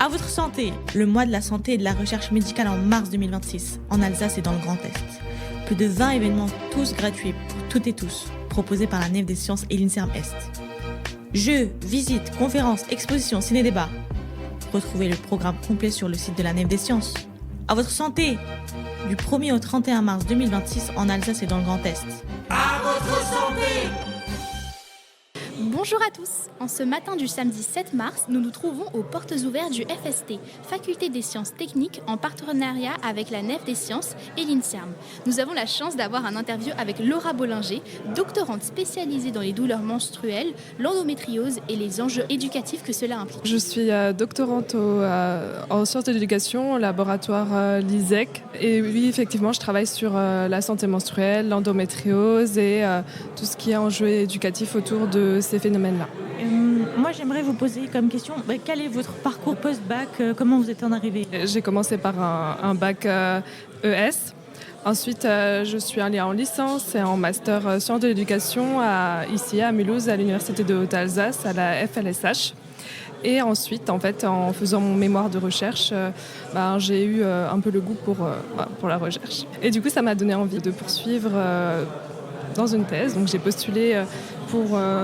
À votre santé, le mois de la santé et de la recherche médicale en mars 2026, en Alsace et dans le Grand Est. Plus de 20 événements, tous gratuits pour toutes et tous, proposés par la Nef des Sciences et l'INSERM Est. Jeux, visites, conférences, expositions, ciné-débats. Retrouvez le programme complet sur le site de la Nef des Sciences. À votre santé, du 1er au 31 mars 2026 en Alsace et dans le Grand Est. À votre santé! Bonjour à tous. En ce matin du samedi 7 mars, nous nous trouvons aux portes ouvertes du FST, Faculté des Sciences Techniques, en partenariat avec la Nef des Sciences et l'INSERM. Nous avons la chance d'avoir un interview avec Laura Bollinger, doctorante spécialisée dans les douleurs menstruelles, l'endométriose et les enjeux éducatifs que cela implique. Je suis doctorante en sciences de l'éducation au laboratoire l'ISEC. Et oui, effectivement, je travaille sur la santé menstruelle, l'endométriose et tout ce qui est enjeux éducatifs autour de ces phénomènes-là. Moi, j'aimerais vous poser comme question, quel est votre parcours post-bac? Comment vous êtes en arrivé? J'ai commencé par un bac ES. Ensuite, je suis allée en licence et en master sciences de l'éducation ici à Mulhouse, à l'Université de Haute-Alsace, à la FLSH. Et ensuite, en fait, en faisant mon mémoire de recherche, j'ai eu un peu le goût pour la recherche. Et du coup, ça m'a donné envie de poursuivre dans une thèse. Donc, j'ai postulé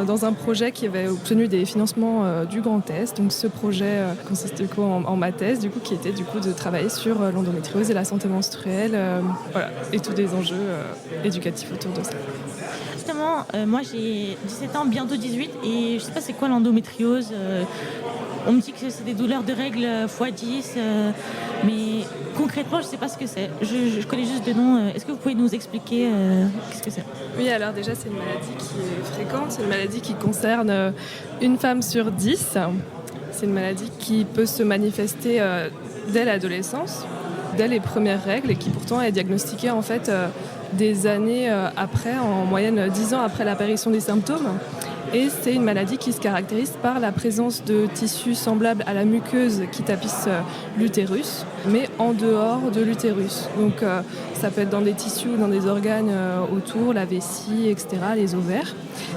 dans un projet qui avait obtenu des financements du Grand Est. Donc, ce projet consiste en ma thèse, qui était de travailler sur l'endométriose et la santé menstruelle, et tous les enjeux éducatifs autour de ça. Justement, moi j'ai 17 ans, bientôt 18, et je sais pas c'est quoi l'endométriose. On me dit que c'est des douleurs de règles x10, mais concrètement, je sais pas ce que c'est. Je connais juste de nom. Est-ce que vous pouvez nous expliquer qu'est-ce que c'est? Oui, alors déjà, c'est une maladie qui est fréquente. C'est une maladie qui concerne une femme sur 10. C'est une maladie qui peut se manifester dès l'adolescence, dès les premières règles, et qui pourtant est diagnostiquée en fait des années après, en moyenne 10 ans après l'apparition des symptômes. Et c'est une maladie qui se caractérise par la présence de tissus semblables à la muqueuse qui tapisse l'utérus, mais en dehors de l'utérus. Donc ça peut être dans des tissus ou dans des organes autour, la vessie, etc., les ovaires.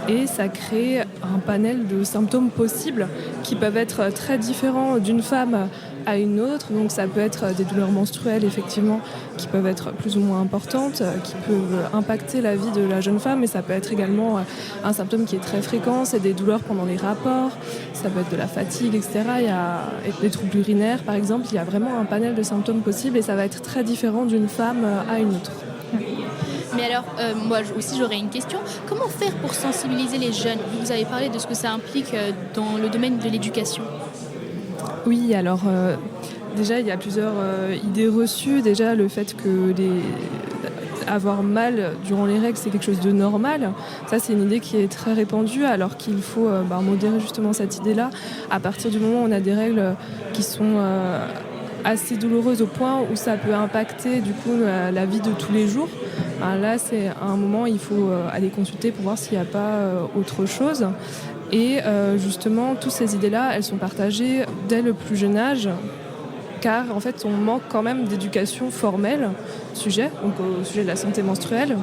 Et ça crée un panel de symptômes possibles qui peuvent être très différents d'une femme à une autre. Donc ça peut être des douleurs menstruelles, effectivement, qui peuvent être plus ou moins importantes, qui peuvent impacter la vie de la jeune femme, mais ça peut être également un symptôme qui est très fréquent, c'est des douleurs pendant les rapports, ça peut être de la fatigue, etc. Il y a des troubles urinaires, par exemple. Il y a vraiment un panel de symptômes possibles et ça va être très différent d'une femme à une autre. Mais alors, moi aussi j'aurais une question. Comment faire pour sensibiliser les jeunes? Vous avez parlé de ce que ça implique dans le domaine de l'éducation. Oui, alors déjà il y a plusieurs idées reçues. Déjà le fait que avoir mal durant les règles c'est quelque chose de normal. Ça c'est une idée qui est très répandue alors qu'il faut modérer justement cette idée-là. À partir du moment où on a des règles qui sont assez douloureuses au point où ça peut impacter du coup la vie de tous les jours. Là c'est un moment où il faut aller consulter pour voir s'il n'y a pas autre chose. Et justement, toutes ces idées-là, elles sont partagées dès le plus jeune âge, car en fait, on manque quand même d'éducation formelle au sujet de la santé menstruelle,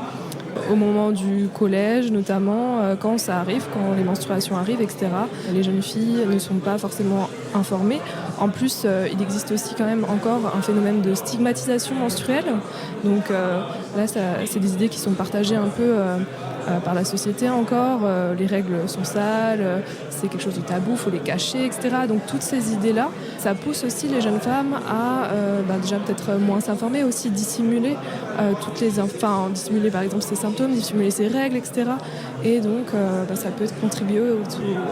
au moment du collège notamment, quand ça arrive, quand les menstruations arrivent, etc. Les jeunes filles ne sont pas forcément informées. En plus, il existe aussi quand même encore un phénomène de stigmatisation menstruelle. Donc là, c'est des idées qui sont partagées un peu par la société encore. Les règles sont sales, c'est quelque chose de tabou, il faut les cacher, etc. Donc toutes ces idées-là, ça pousse aussi les jeunes femmes à déjà peut-être moins s'informer, aussi dissimuler dissimuler par exemple ses symptômes, dissimuler ses règles, etc. Et donc ça peut contribuer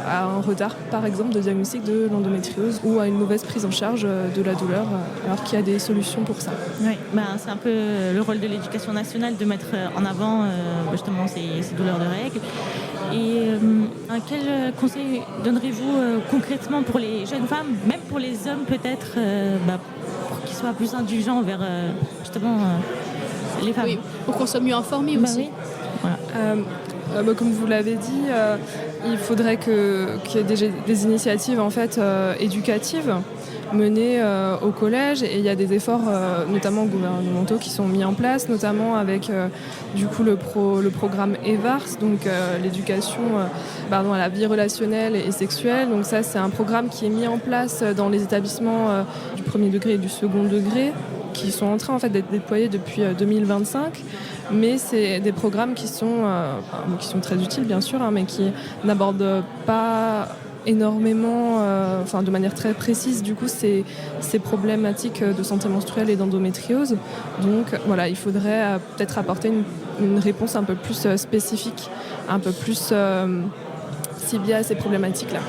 à un retard par exemple de diagnostic de l'endométriose ou à une mauvaise prise en charge de la douleur alors qu'il y a des solutions pour ça. Oui, c'est un peu le rôle de l'éducation nationale de mettre en avant justement ces douleurs de règles. Et quel conseil donnerez-vous concrètement pour les jeunes femmes, même pour les hommes peut-être, pour qu'ils soient plus indulgents envers justement les femmes? Oui, pour qu'on soit mieux informés aussi. Oui. Voilà. Comme vous l'avez dit, il faudrait qu'il y ait des initiatives en fait, éducatives menées au collège, et il y a des efforts notamment gouvernementaux qui sont mis en place, notamment avec du coup le programme EVARS, donc l'éducation à la vie relationnelle et sexuelle. Donc ça, c'est un programme qui est mis en place dans les établissements du premier degré et du second degré, qui sont en train en fait d'être déployés depuis 2025. Mais c'est des programmes qui sont très utiles bien sûr, mais qui n'abordent pas énormément, de manière très précise du coup ces problématiques de santé menstruelle et d'endométriose. Donc voilà, il faudrait peut-être apporter une réponse un peu plus spécifique, un peu plus ciblée à ces problématiques-là.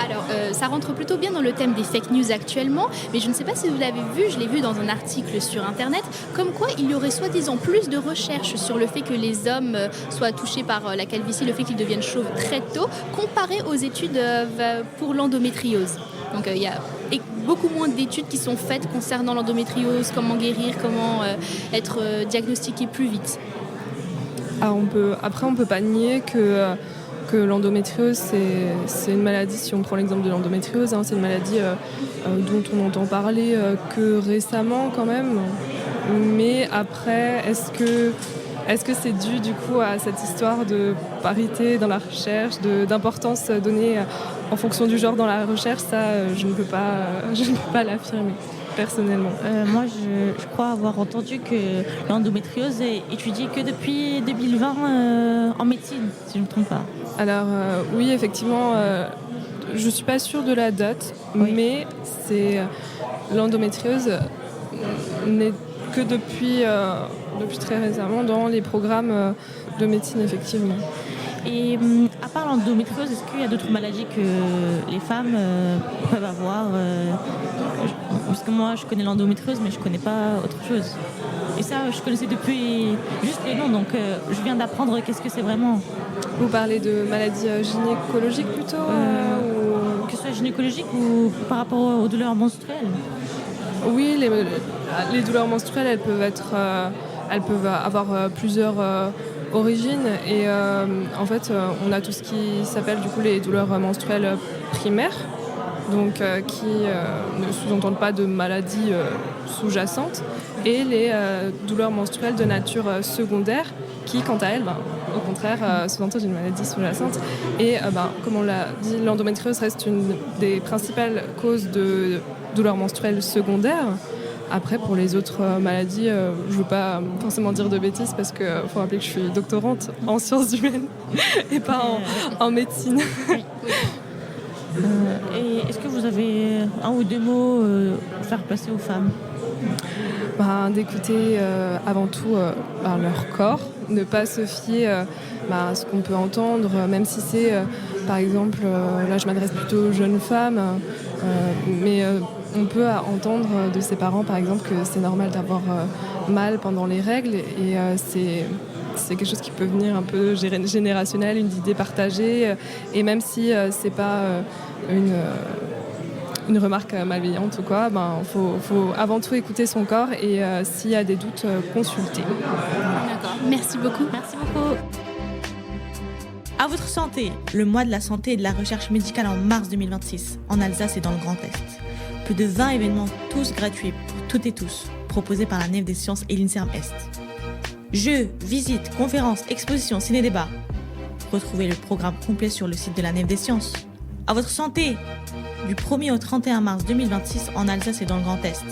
Alors, ça rentre plutôt bien dans le thème des fake news actuellement, mais je ne sais pas si vous l'avez vu, je l'ai vu dans un article sur Internet, comme quoi il y aurait soi-disant plus de recherches sur le fait que les hommes soient touchés par la calvitie, le fait qu'ils deviennent chauves très tôt, comparé aux études pour l'endométriose. Donc il y a beaucoup moins d'études qui sont faites concernant l'endométriose, comment guérir, comment être diagnostiqué plus vite. Alors on peut pas nier que l'endométriose, c'est une maladie, si on prend l'exemple de l'endométriose, c'est une maladie dont on entend parler que récemment quand même. Mais après, est-ce que c'est dû du coup à cette histoire de parité dans la recherche, d'importance donnée en fonction du genre dans la recherche? Ça, je ne peux pas l'affirmer. Personnellement. Moi, je crois avoir entendu que l'endométriose est étudiée que depuis 2020 en médecine, si je ne me trompe pas. Alors, oui, effectivement, je ne suis pas sûre de la date, oui. Mais l'endométriose n'est que depuis très récemment dans les programmes de médecine, effectivement. Et à part l'endométriose, est-ce qu'il y a d'autres maladies que les femmes peuvent avoir parce que moi, je connais l'endométriose, mais je ne connais pas autre chose. Et ça, je connaissais depuis juste les noms, donc je viens d'apprendre qu'est-ce que c'est vraiment. Vous parlez de maladies gynécologiques plutôt ou... Que ce soit gynécologique ou par rapport aux douleurs menstruelles? Oui, les douleurs menstruelles, elles peuvent avoir plusieurs origines. Et en fait, on a tout ce qui s'appelle du coup les douleurs menstruelles primaires, donc qui ne sous-entendent pas de maladies sous-jacentes, et les douleurs menstruelles de nature secondaire, qui, quant à elles, au contraire, sous-entendent une maladie sous-jacente. Et comme on l'a dit, l'endométriose reste une des principales causes de douleurs menstruelles secondaires. Après, pour les autres maladies, je ne veux pas forcément dire de bêtises, parce qu'il faut rappeler que je suis doctorante en sciences humaines et pas en médecine. Et est-ce que vous avez un ou deux mots à faire passer aux femmes? D'écouter avant tout leur corps, ne pas se fier à ce qu'on peut entendre, même si c'est, par exemple, là je m'adresse plutôt aux jeunes femmes, mais on peut entendre de ses parents, par exemple, que c'est normal d'avoir mal pendant les règles, et c'est quelque chose qui peut venir un peu générationnel, une idée partagée, et même si c'est pas une remarque malveillante ou quoi, faut avant tout écouter son corps, et s'il y a des doutes, consulter. D'accord, merci beaucoup. Merci beaucoup. À votre santé, le mois de la santé et de la recherche médicale en mars 2026, en Alsace et dans le Grand Est. Plus de 20 événements, tous gratuits pour toutes et tous, proposés par la Nef des Sciences et l'INSERM Est. Jeux, visites, conférences, expositions, ciné-débats. Retrouvez le programme complet sur le site de la Nef des Sciences. À votre santé, du 1er au 31 mars 2026 en Alsace et dans le Grand Est.